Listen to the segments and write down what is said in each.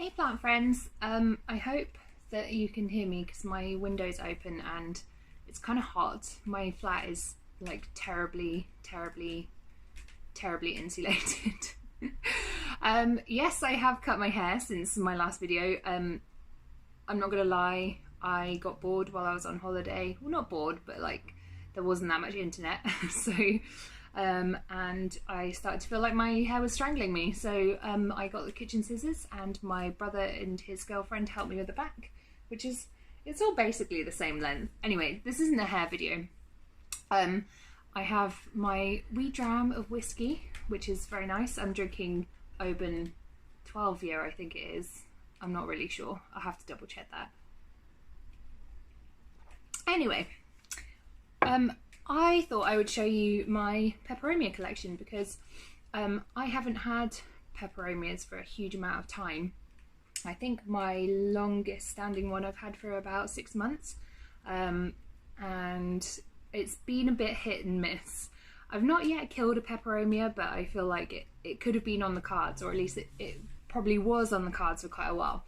Hey plant friends, I hope that you can hear me because my window's open and it's kind of hot. My flat is like terribly insulated. Yes, I have cut my hair since my last video. I'm not gonna lie, I got bored while I was on holiday. Well, not bored, but like there wasn't that much internet. So and I started to feel like my hair was strangling me, so I got the kitchen scissors and my brother and his girlfriend helped me with the back, which is, it's all basically the same length. Anyway, this isn't a hair video. I have my wee dram of whiskey, which is very nice. I'm drinking Oban 12 year, I think it is. I'm not really sure, I'll have to double check that. Anyway, I thought I would show you my peperomia collection because I haven't had peperomias for a huge amount of time. I think my longest standing one I've had for about 6 months, and it's been a bit hit and miss. I've not yet killed a peperomia, but I feel like it could have been on the cards, or at least it probably was on the cards for quite a while.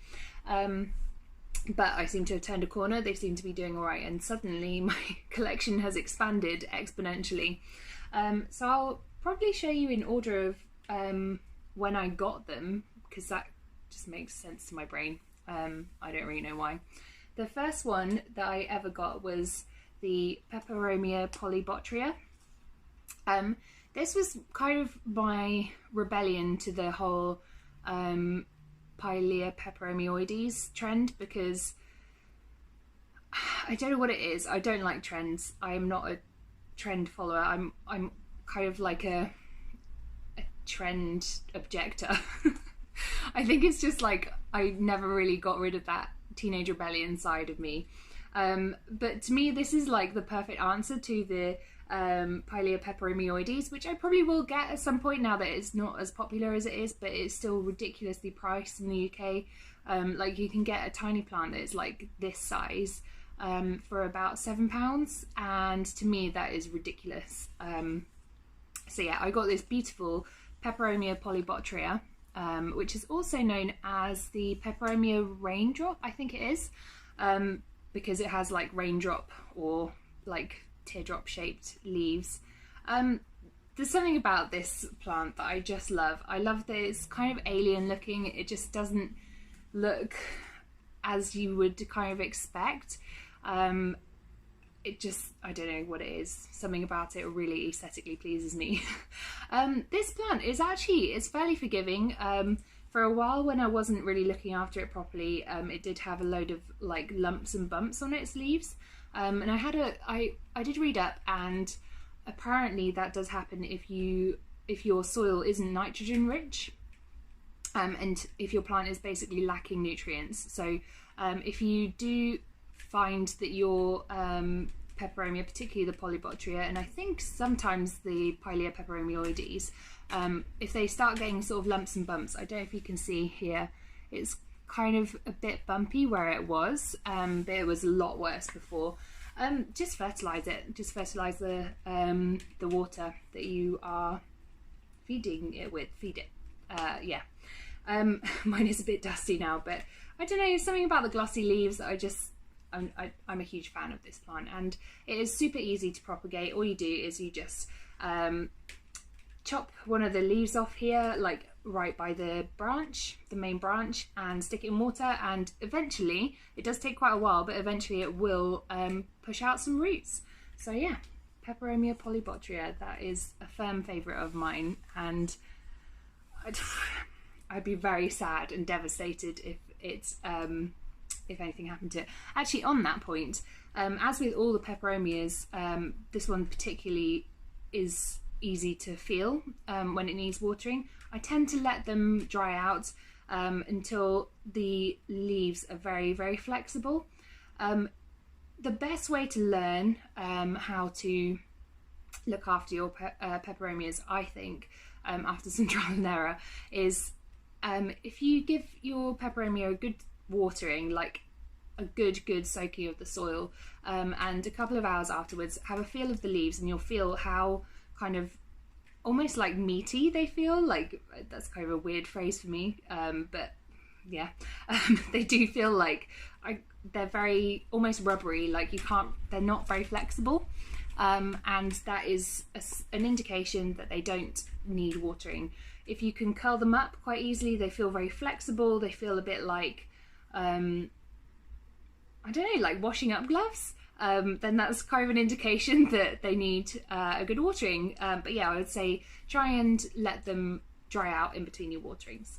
But I seem to have turned a corner. They seem to be doing all right, and suddenly my collection has expanded exponentially. So I'll probably show you in order of when I got them, because that just makes sense to my brain. I don't really know why. The first one that I ever got was the Peperomia polybotrya. This was kind of my rebellion to the whole peperomioides trend, because I don't know what it is. I don't like trends. I am not a trend follower. I'm kind of like a trend objector. I think it's just like I never really got rid of that teenage rebellion side of me. But to me, this is like the perfect answer to the peperomioides, which I probably will get at some point now that it's not as popular as it is, but it's still ridiculously priced in the UK. Like you can get a tiny plant that is like this size for about £7, and to me that is ridiculous. So yeah, I got this beautiful Peperomia polybotrya, which is also known as the Peperomia raindrop, I think it is, because it has like raindrop or like teardrop shaped leaves. There's something about this plant that I just love. I love that it's kind of alien looking. It just doesn't look as you would kind of expect. It just, I don't know what it is. Something about it really aesthetically pleases me. This plant is actually, it's fairly forgiving. For a while when I wasn't really looking after it properly, it did have a load of like lumps and bumps on its leaves. And I did read up, and apparently that does happen if your soil isn't nitrogen rich, and if your plant is basically lacking nutrients. So if you do find that your peperomia, particularly the polybotrya, and I think sometimes the peperomioides, if they start getting sort of lumps and bumps, I don't know if you can see here, it's kind of a bit bumpy where it was, but it was a lot worse before. Just fertilize it. Just fertilize the water that you are feeding it with. Feed it. Yeah. Mine is a bit dusty now, but I don't know. Something about the glossy leaves that I'm a huge fan of this plant, and it is super easy to propagate. All you do is you just chop one of the leaves off here, like right by the branch, the main branch, and stick it in water, and eventually, it does take quite a while, but eventually it will push out some roots. So yeah, Peperomia polybotrya, that is a firm favourite of mine, and I'd be very sad and devastated if it's if anything happened to it. Actually, on that point, as with all the peperomias, this one particularly is easy to feel when it needs watering. I tend to let them dry out until the leaves are very flexible. The best way to learn how to look after your peperomias, I think, after some trial and error, is if you give your peperomia a good watering, like a good soaking of the soil, and a couple of hours afterwards, have a feel of the leaves, and you'll feel how kind of almost like meaty they feel. Like, that's kind of a weird phrase for me, but yeah, they do feel like they're very almost rubbery, like they're not very flexible, and that is an indication that they don't need watering. If you can curl them up quite easily, they feel very flexible, they feel a bit like I don't know, like washing up gloves, then that's kind of an indication that they need a good watering. But yeah, I would say try and let them dry out in between your waterings.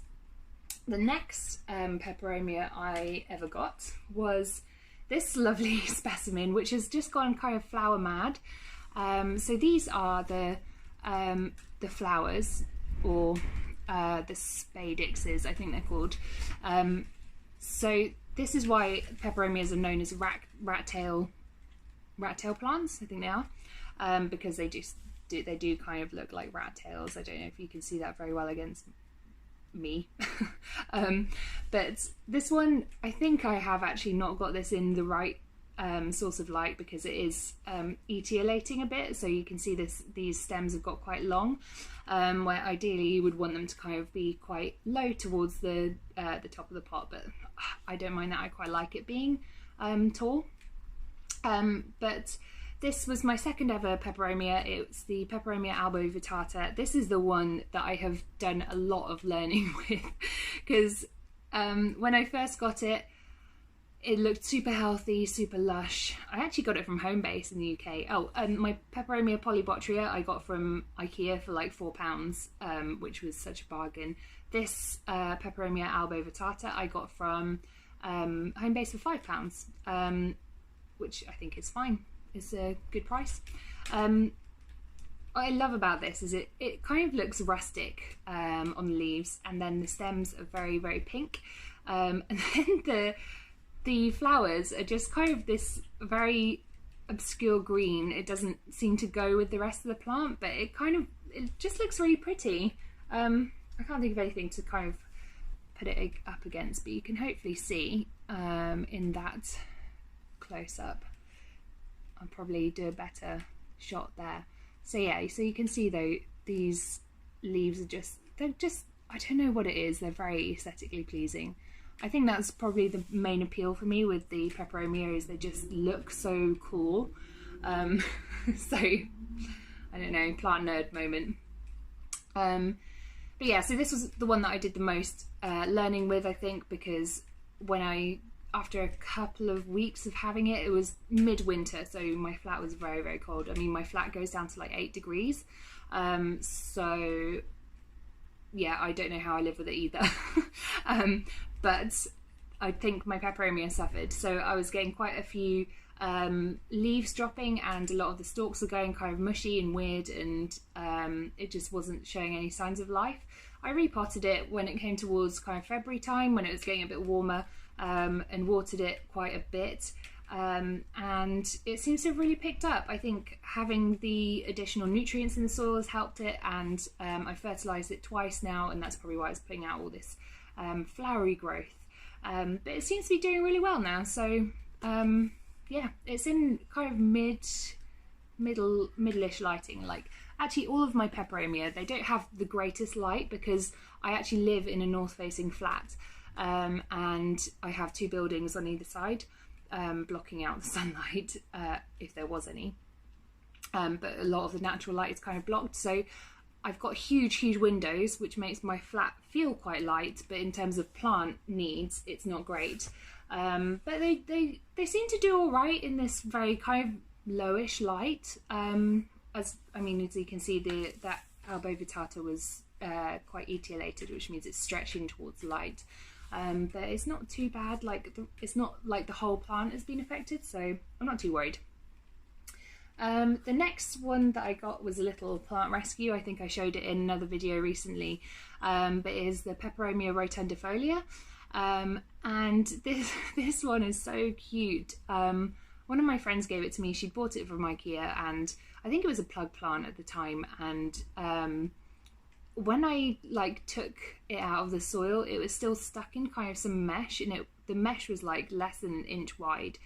The next peperomia I ever got was this lovely specimen, which has just gone kind of flower mad. So these are the flowers, or the spadixes, I think they're called. So this is why peperomias are known as rat tail plants. I think they are, because they do kind of look like rat tails. I don't know if you can see that very well against me. But this one, I think I have actually not got this in the right source of light, because it is etiolating a bit, so you can see these stems have got quite long, where ideally you would want them to kind of be quite low towards the top of the pot, but I don't mind that. I quite like it being tall. But this was my second ever peperomia. It's the Peperomia albovittata. This is the one that I have done a lot of learning with, because when I first got it, it looked super healthy, super lush. I actually got it from Homebase in the UK. Oh, and my Peperomia polybotrya I got from IKEA for like £4, which was such a bargain. This Peperomia albovittata I got from Homebase for £5, which I think is fine. It's a good price. What I love about this is it kind of looks rustic on the leaves, and then the stems are very, very pink, and then the flowers are just kind of this very obscure green. It doesn't seem to go with the rest of the plant, but it just looks really pretty. I can't think of anything to kind of put it up against, but you can hopefully see in that close up. I'll probably do a better shot there. So yeah, so you can see though, these leaves are they're just, I don't know what it is, they're very aesthetically pleasing. I think that's probably the main appeal for me with the peperomia, is they just look so cool. So, I don't know, plant nerd moment. But yeah, so this was the one that I did the most learning with, I think, because after a couple of weeks of having it, it was midwinter, so my flat was very, very cold. I mean, my flat goes down to like 8 degrees. So yeah, I don't know how I live with it either. But I think my peperomia suffered. So I was getting quite a few leaves dropping, and a lot of the stalks were going kind of mushy and weird, and it just wasn't showing any signs of life. I repotted it when it came towards kind of February time, when it was getting a bit warmer, and watered it quite a bit. And it seems to have really picked up. I think having the additional nutrients in the soil has helped it, and I fertilised it twice now, and that's probably why it's putting out all this flowery growth. But it seems to be doing really well now. So yeah, it's in kind of middle-ish lighting. Like, actually all of my peperomia, they don't have the greatest light, because I actually live in a north-facing flat, and I have 2 buildings on either side, blocking out the sunlight if there was any, but a lot of the natural light is kind of blocked. So I've got huge windows, which makes my flat feel quite light, but in terms of plant needs, it's not great. But they seem to do all right in this very kind of lowish light. As you can see, that albovittata was quite etiolated, which means it's stretching towards light. But it's not too bad. It's not like the whole plant has been affected, so I'm not too worried. The next one that I got was a little plant rescue. I think I showed it in another video recently, but it is the Peperomia rotundifolia, and this one is so cute. One of my friends gave it to me. She'd bought it from IKEA, and I think it was a plug plant at the time, and when I took it out of the soil, it was still stuck in kind of some mesh, and the mesh was like less than an inch wide,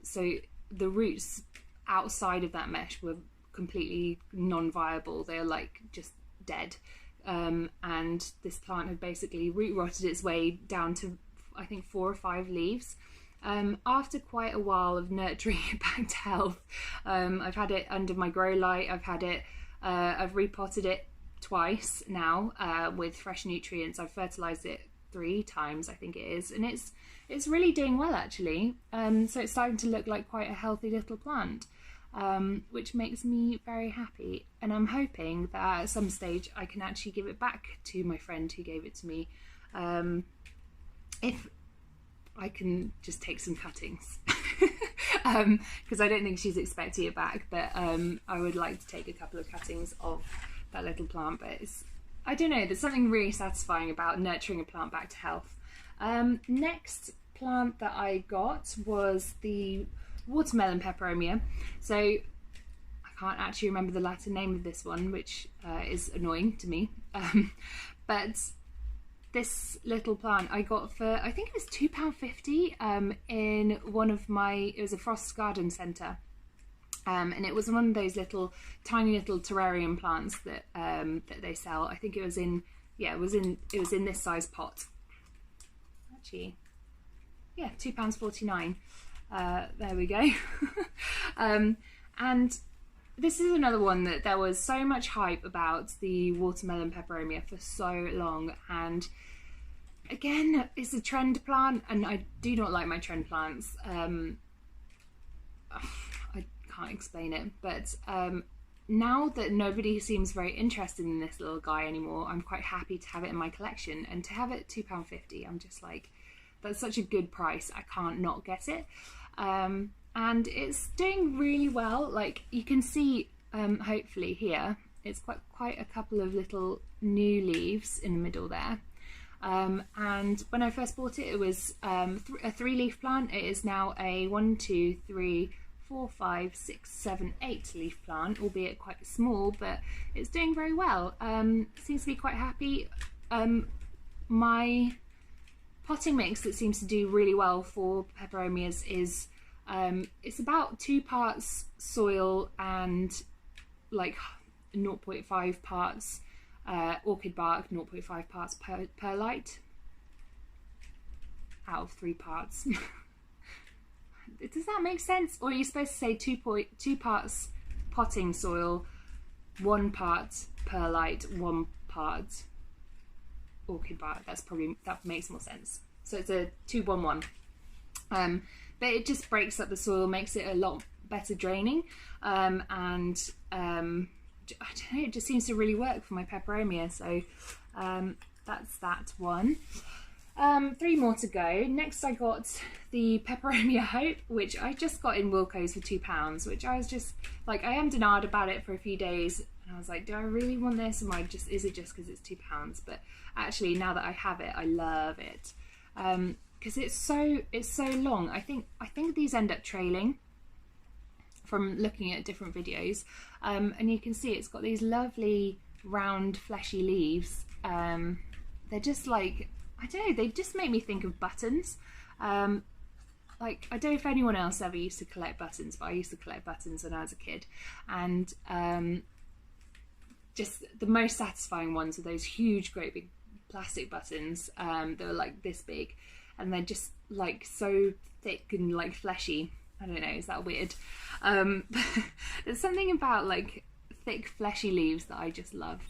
so the roots outside of that mesh were completely non-viable. They're like just dead, and this plant had basically root rotted its way down to, I think, 4 or 5 leaves. After quite a while of nurturing it back to health, I've had it under my grow light. I've repotted it twice now with fresh nutrients. I've fertilized it 3 times, I think it is, and it's really doing well actually. So it's starting to look like quite a healthy little plant, which makes me very happy. And I'm hoping that at some stage I can actually give it back to my friend who gave it to me, if I can just take some cuttings, because I don't think she's expecting it back, but I would like to take a couple of cuttings of that little plant. But I don't know, there's something really satisfying about nurturing a plant back to health. Next plant that I got was the watermelon peperomia. So I can't actually remember the Latin name of this one, which is annoying to me, but this little plant I got for, I think it was £2.50 in one of my, it was a Frost Garden Centre, and it was one of those little tiny little terrarium plants that that they sell. I think it was in, yeah, it was in this size pot. Actually, yeah, £2.49. There we go. And this is another one that there was so much hype about, the watermelon peperomia, for so long, and again, it's a trend plant, and I do not like my trend plants. I can't explain it, but now that nobody seems very interested in this little guy anymore, I'm quite happy to have it in my collection, and to have it £2.50, I'm just like, that's such a good price, I can't not get it. And it's doing really well. Like you can see, hopefully here, it's quite a couple of little new leaves in the middle there. And when I first bought it, it was a 3-leaf plant. It is now a 1, 2, 3, 4, 5, 6, 7, 8 leaf plant, albeit quite small, but it's doing very well. Seems to be quite happy. My potting mix that seems to do really well for peperomias is it's about 2 parts soil and like 0.5 parts orchid bark, 0.5 parts perlite out of 3 parts. Does that make sense? Or are you supposed to say 2 parts potting soil, 1 part perlite, 1 part orchid bark? That makes more sense. So it's a 2-1-1. But it just breaks up the soil, makes it a lot better draining, and I don't know, it just seems to really work for my peperomia. So that's that one. 3 more to go. Next I got the Peperomia Hope, which I just got in Wilko's for £2, which I was just like, I am about it for a few days, and I was like, do I really want this? Is it just because it's £2? But actually, now that I have it, I love it. Because it's so long. I think these end up trailing from looking at different videos, and you can see it's got these lovely round fleshy leaves. They're just like, I don't know, they just make me think of buttons. Like, I don't know if anyone else ever used to collect buttons, but I used to collect buttons when I was a kid, and just the most satisfying ones are those huge great big plastic buttons that are like this big, and they're just like so thick and like fleshy. I don't know, is that weird? There's something about like thick fleshy leaves that I just love.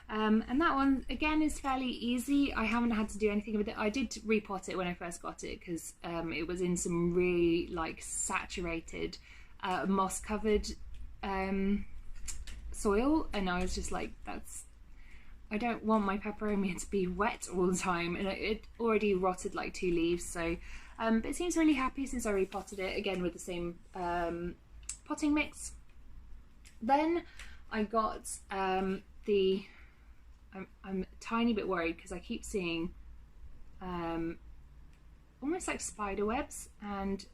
And that one again is fairly easy. I haven't had to do anything with it. I did repot it when I first got it because it was in some really like saturated moss covered soil, and I was just like, I don't want my peperomia to be wet all the time, and it already rotted like 2 leaves. So but it seems really happy since I repotted it, again with the same potting mix. Then I got I'm a tiny bit worried because I keep seeing almost like spider webs, and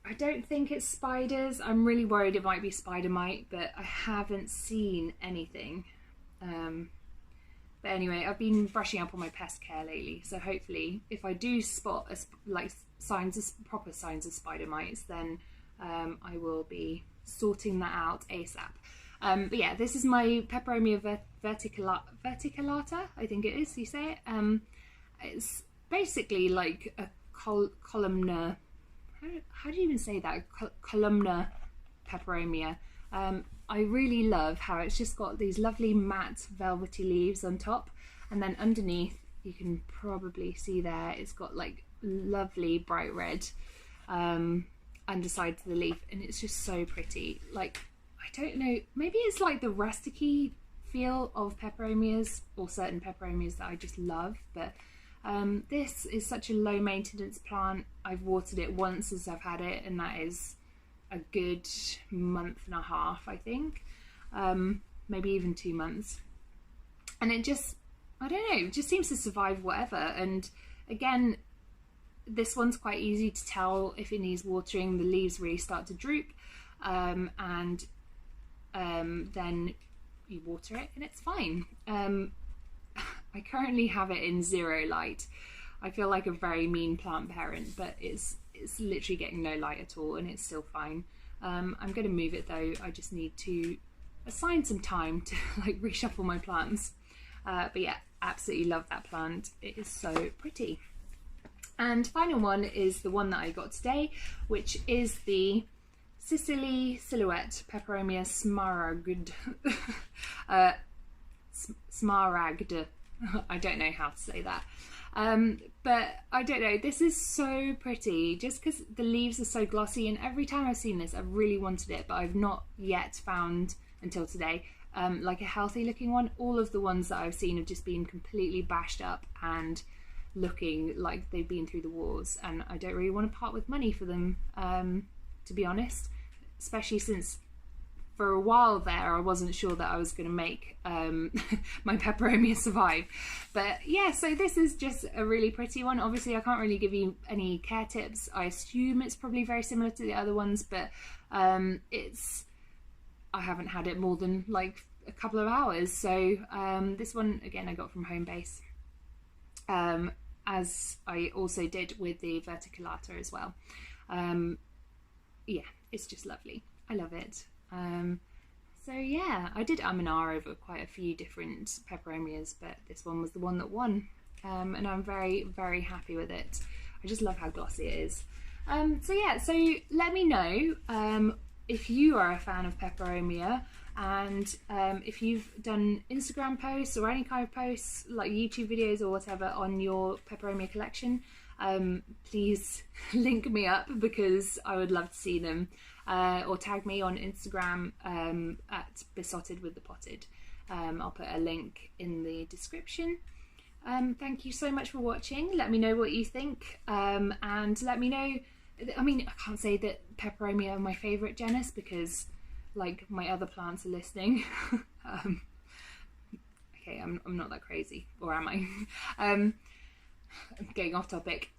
I don't think it's spiders. I'm really worried it might be spider mite, but I haven't seen anything. But anyway, I've been brushing up on my pest care lately, so hopefully if I do spot proper signs of spider mites, then I will be sorting that out ASAP. But yeah, this is my Peperomia verticillata, I think it is, you say it. It's basically like a columnar, how do you even say that? Columnar Peperomia. I really love how it's just got these lovely matte velvety leaves on top, and then underneath, you can probably see there, it's got like lovely bright red underside to the leaf, and it's just so pretty. Like, I don't know, maybe it's like the rusticy feel of peperomias, or certain peperomias that I just love, but this is such a low maintenance plant. I've watered it once as I've had it, and that is a good month and a half, I think, maybe even 2 months, and it just, I don't know, it just seems to survive whatever. And again, this one's quite easy to tell if it needs watering. The leaves really start to droop, and then you water it and it's fine. I currently have it in 0 light. I feel like a very mean plant parent, but it's literally getting no light at all, and it's still fine. I'm going to move it though. I just need to assign some time to like reshuffle my plants. But yeah, absolutely love that plant. It is so pretty. And final one is the one that I got today, which is the Sicily Silhouette Peperomia Smaragd. Smaragd. I don't know how to say that. But I don't know, this is so pretty just because the leaves are so glossy, and every time I've seen this I've really wanted it, but I've not yet found until today like a healthy looking one. All of the ones that I've seen have just been completely bashed up and looking like they've been through the wars, and I don't really want to part with money for them, to be honest, especially since for a while there I wasn't sure that I was going to make my Peperomia survive. But yeah, so this is just a really pretty one. Obviously I can't really give you any care tips. I assume it's probably very similar to the other ones, but I haven't had it more than like a couple of hours. So this one again I got from Homebase, as I also did with the verticillata as well. Yeah, it's just lovely. I love it. So yeah, I did and ah over quite a few different Peperomias, but this one was the one that won, and I'm very, very happy with it. I just love how glossy it is. So yeah, so let me know if you are a fan of Peperomia, and if you've done Instagram posts or any kind of posts like YouTube videos or whatever on your Peperomia collection. Please link me up because I would love to see them, or tag me on Instagram at Besotted with the Potted. I'll put a link in the description. Thank you so much for watching. Let me know what you think, and let me know, I mean, I can't say that Peperomia are my favourite genus because like my other plants are listening. Okay, I'm not that crazy, or am I? I'm getting off topic.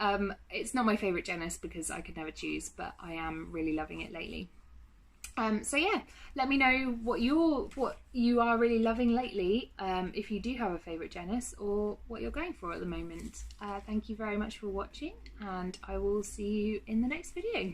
It's not my favourite genus because I could never choose, but I am really loving it lately. So yeah, let me know what you are really loving lately, if you do have a favourite genus or what you're going for at the moment. Thank you very much for watching, and I will see you in the next video.